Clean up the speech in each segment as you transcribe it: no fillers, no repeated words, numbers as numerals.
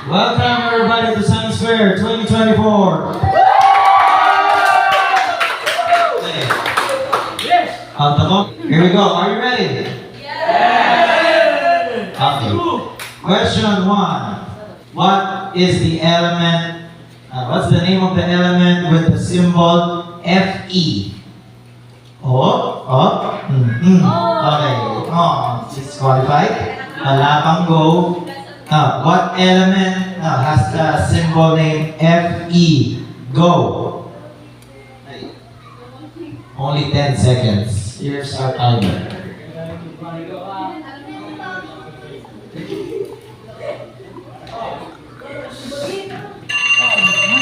Welcome everybody to Science Fair 2024. Okay. Here we go. Are you ready? Okay. Question 1. What is the element? What's the name of the element with the symbol Fe? Okay. It's qualified. Malapang go. What element has the symbol name Fe? Go. Only 10 seconds. Here's our timer.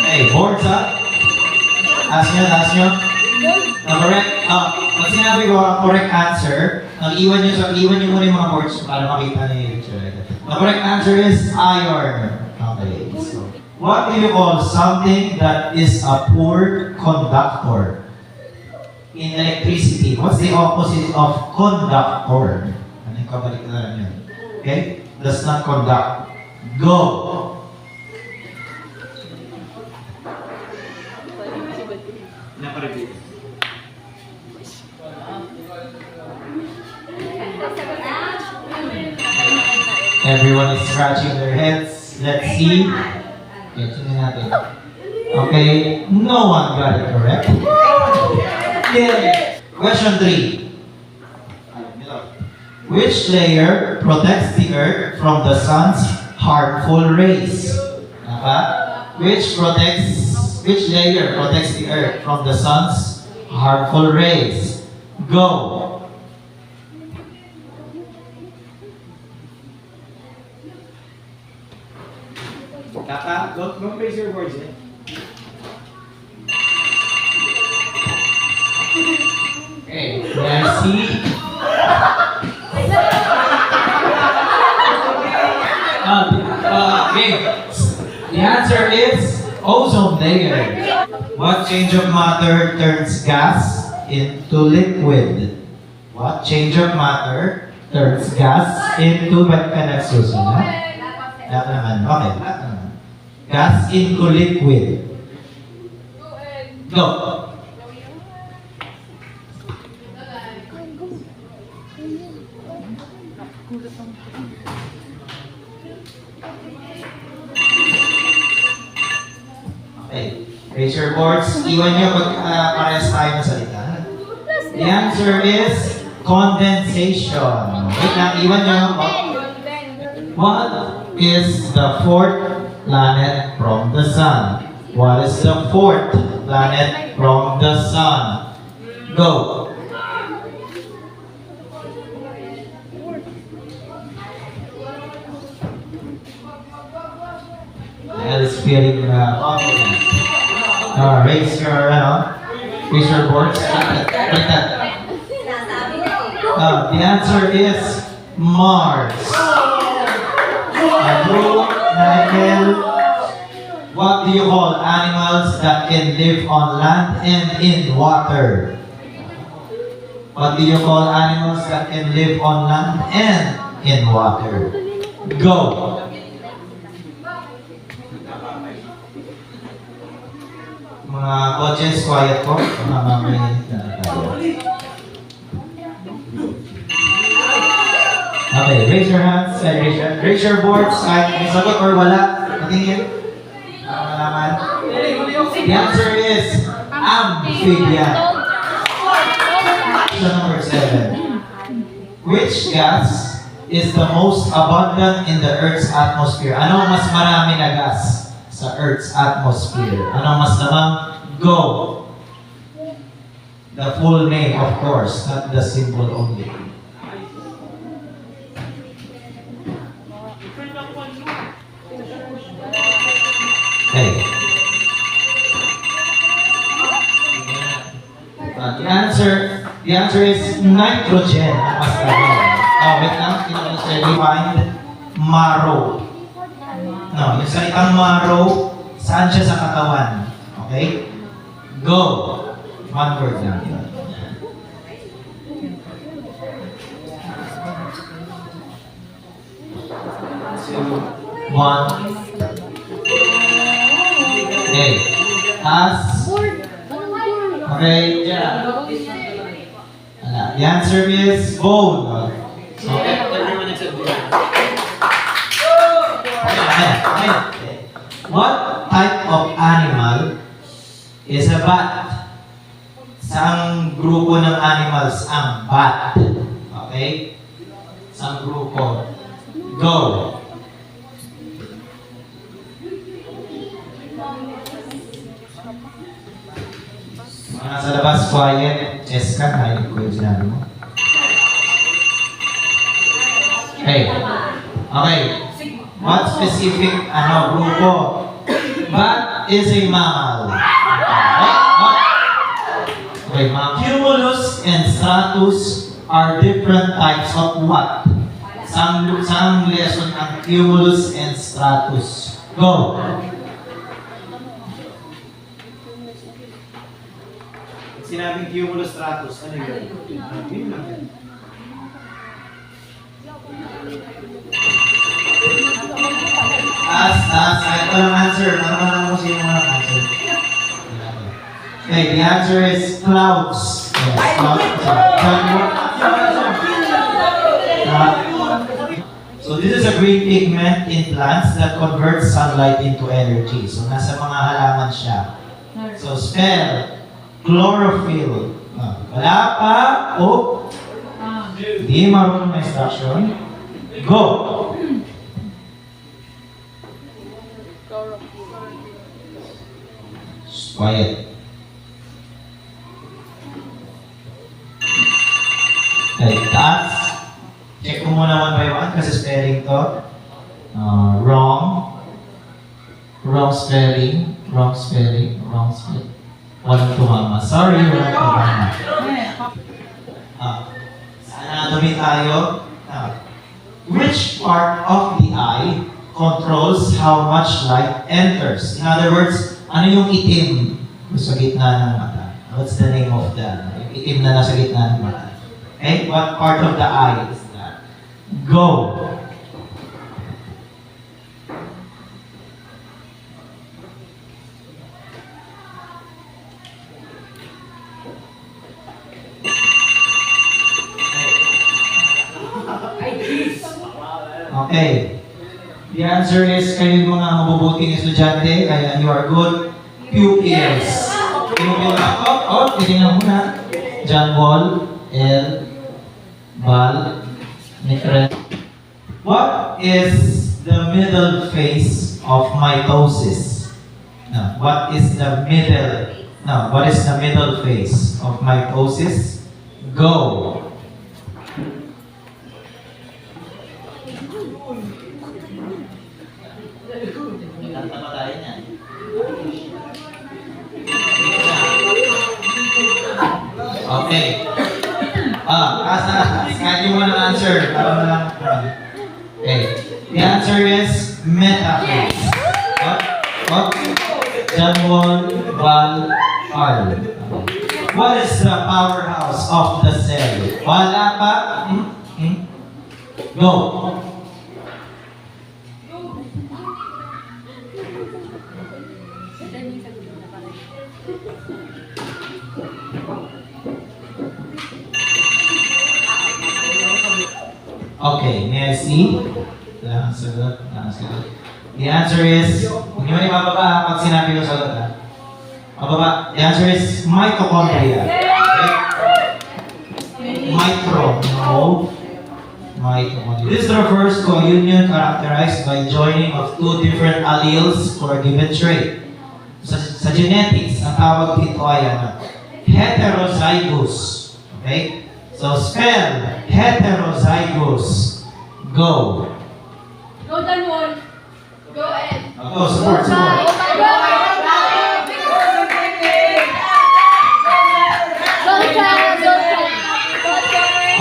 Okay, boards up. Ask nyo. Correct. Pag sinabi ko ang correct answer, iwan nyo muna yung mga boards para makita niyo yung picture. The correct answer is iron. Okay. So, what do you call something that is a poor conductor? In electricity, what's the opposite of conductor? Ano yung kabaliktaran yun? Okay? Does not conduct. Go! Everyone is scratching their heads. Let's see. Okay, tingnan natin. Okay, no one got it correct. Yeah. Question 3. Which layer protects the earth from the sun's harmful rays? Which layer protects the earth from the sun's harmful rays? Go. Tata, don't raise your words, eh? Okay, Nancy. Okay, the answer is ozone layer. What change of matter turns gas into liquid? What change of matter turns gas into susunod? Lahat naman. Okay, lahat naman. Gas into liquid. Go. Okay. Raise your boards. Iwan nyo pag parehas tayo ng salita. The answer is condensation. Wait lang, iwan nyo. What is the fourth planet from the sun? What is the fourth planet from the sun? Go. That is feeling confident. Raise your boards. The answer is Mars. What do you call animals that can live on land and in water? What do you call animals that can live on land and in water? Go! Mga audience, quiet po. Okay, raise your hands. Raise your boards. Kahit may sagot or wala. Patingin. The answer is amphibian. Question number 7. Which gas is the most abundant in the Earth's atmosphere? Ano mas marami na gas sa Earth's atmosphere? Ano mas lamang? Go. The full name, of course, not the symbol only. Okay. The answer is nitrogen. Wait lang. We find marrow. No, yung salitang marrow, saan siya sa katawan? Okay? Go. One word lang. 2, 1. Okay. Okay, yeah. The answer is bone. Okay. What type of animal is a bat? Saang grupo ng animals ang bat? Okay? Saang grupo? Go! Mga sa labas, quiet. Jessica, nainig ko yung sinabi mo. Okay. Okay. What specific grupo? Bat is a mammal. What? Okay, cumulus and stratus are different types of what? Saan lesson ang cumulus and stratus? Go! Sinabing cumulus stratus, ano yun? Yun lang. Ito lang answer. Ano sino walang answer? Okay, the answer is clouds. Yes, so this is a green pigment in plants that converts sunlight into energy. So nasa mga halaman siya. So spell chlorophyll. Wala pa o di marunong na instruction. Go! Quiet. Okay, taas. Check mo muna one by one kasi spelling to. Wrong. Wrong spelling. Wrong spelling. Wrong spelling. Walang tumama. Sorry, walang tumama. Sa anatomy tayo. Which part of the eye controls how much light enters? In other words, ano yung itim sa gitna ng mata? What's the name of that? Yung itim na nasa gitna ng mata. Okay? What part of the eye is that? Go! Okay. The answer is kayo yung mga mabubuting estudyante, kaya you are good pupils. Pupil ako. Titingnan muna. John Wall, L. Val, Nicret. What is the middle phase of mitosis? No, what is the middle phase of mitosis? Go! Okay. Kahit yung walang answer. Okay. The answer is metaphase. What? John Wall, Val, R. What is the powerhouse of the cell? Wala pa? Go. Okay, may I see? Sagot. The answer is, hindi mo ibababa pag sinabi yung sagot ha. Bababa. The answer is mitochondria. Okay? Mitochondria. This refers to a union characterized by joining of two different alleles for a given trait. Sa genetics, ang tawag dito ay heterozygous. Okay? So spell heterozygous. Go. Go, Danwon. Go, Ed. Go, support.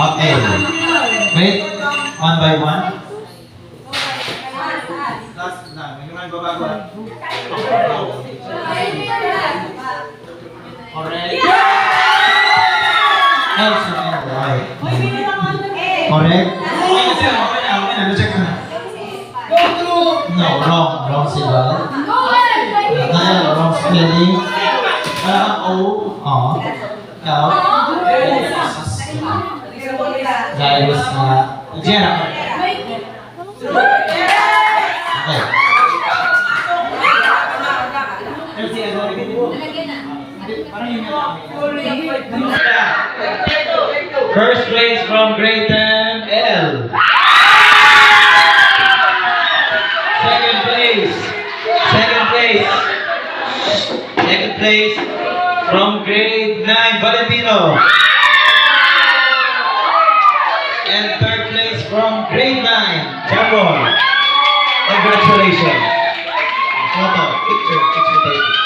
Okay. Wait. One by one. Last na. May naman babago. Correct. Right. Correct. Okay na. Check na. No, wrong sila. Go, Ed. Nathaniel, wrong spelling. O. Ikaw. Jairus na. Jenna. Okay. First place from grade 10, L. Second place. Second place from grade 9, Valentino. And third place from grade 9, Jambon. Congratulations. Photo, picture taking.